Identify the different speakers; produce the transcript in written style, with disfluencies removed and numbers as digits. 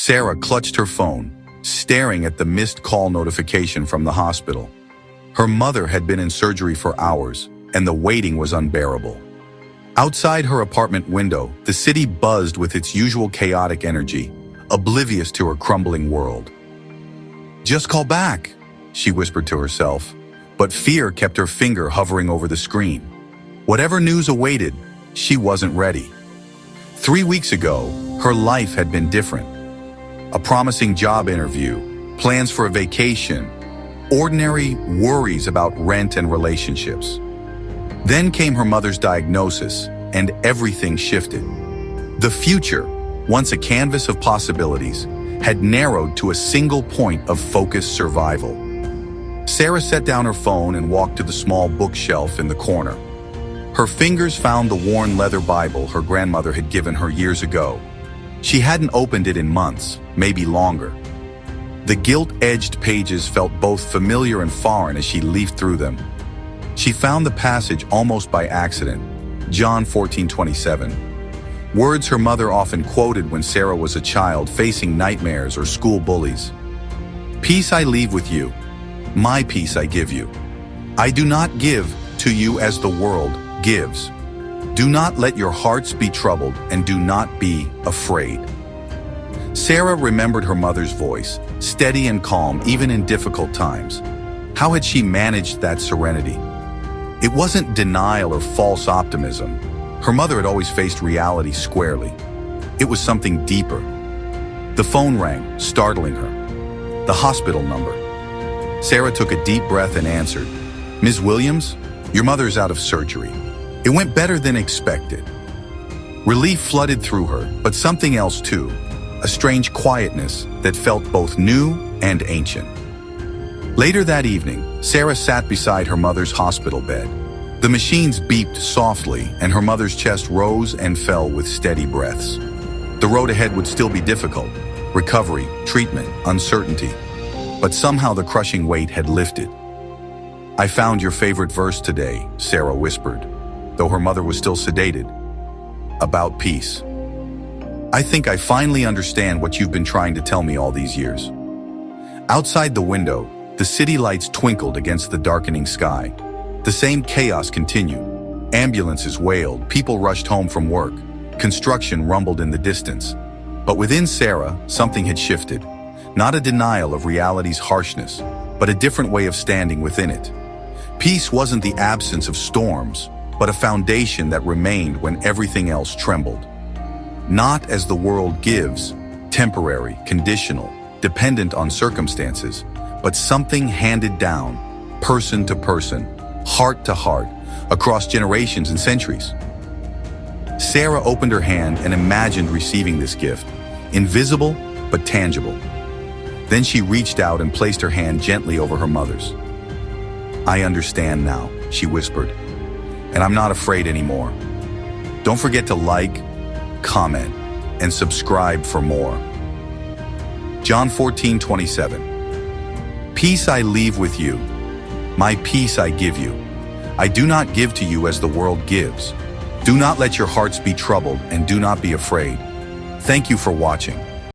Speaker 1: Sarah clutched her phone, staring at the missed call notification from the hospital. Her mother had been in surgery for hours, and the waiting was unbearable. Outside her apartment window, the city buzzed with its usual chaotic energy, oblivious to her crumbling world. "Just call back," she whispered to herself, but fear kept her finger hovering over the screen. Whatever news awaited, she wasn't ready. 3 weeks ago, her life had been different. A promising job interview, plans for a vacation, ordinary worries about rent and relationships. Then came her mother's diagnosis, and everything shifted. The future, once a canvas of possibilities, had narrowed to a single point of focused survival. Sarah set down her phone and walked to the small bookshelf in the corner. Her fingers found the worn leather Bible her grandmother had given her years ago. She hadn't opened it in months, maybe longer. The gilt-edged pages felt both familiar and foreign as she leafed through them. She found the passage almost by accident, John 14:27. Words her mother often quoted when Sarah was a child facing nightmares or school bullies. "Peace I leave with you, my peace I give you. I do not give to you as the world gives. Do not let your hearts be troubled and do not be afraid." Sarah remembered her mother's voice, steady and calm even in difficult times. How had she managed that serenity? It wasn't denial or false optimism. Her mother had always faced reality squarely. It was something deeper. The phone rang, startling her. The hospital number. Sarah took a deep breath and answered. "Ms. Williams, your mother's out of surgery." It went better than expected. Relief flooded through her, but something else too, a strange quietness that felt both new and ancient. Later that evening, Sarah sat beside her mother's hospital bed. The machines beeped softly, and her mother's chest rose and fell with steady breaths. The road ahead would still be difficult. Recovery, treatment, uncertainty. But somehow the crushing weight had lifted. "I found your favorite verse today," Sarah whispered, though her mother was still sedated. "About peace. I think I finally understand what you've been trying to tell me all these years." Outside the window, the city lights twinkled against the darkening sky. The same chaos continued. Ambulances wailed, people rushed home from work, construction rumbled in the distance. But within Sarah, something had shifted. Not a denial of reality's harshness, but a different way of standing within it. Peace wasn't the absence of storms, but a foundation that remained when everything else trembled. Not as the world gives, temporary, conditional, dependent on circumstances, but something handed down, person to person, heart to heart, across generations and centuries. Sarah opened her hand and imagined receiving this gift, invisible but tangible. Then she reached out and placed her hand gently over her mother's. "I understand now," she whispered, "and I'm not afraid anymore. Don't forget to like, comment, and subscribe for more." John 14:27. "Peace I leave with you, my peace I give you. I do not give to you as the world gives. Do not let your hearts be troubled and do not be afraid." Thank you for watching.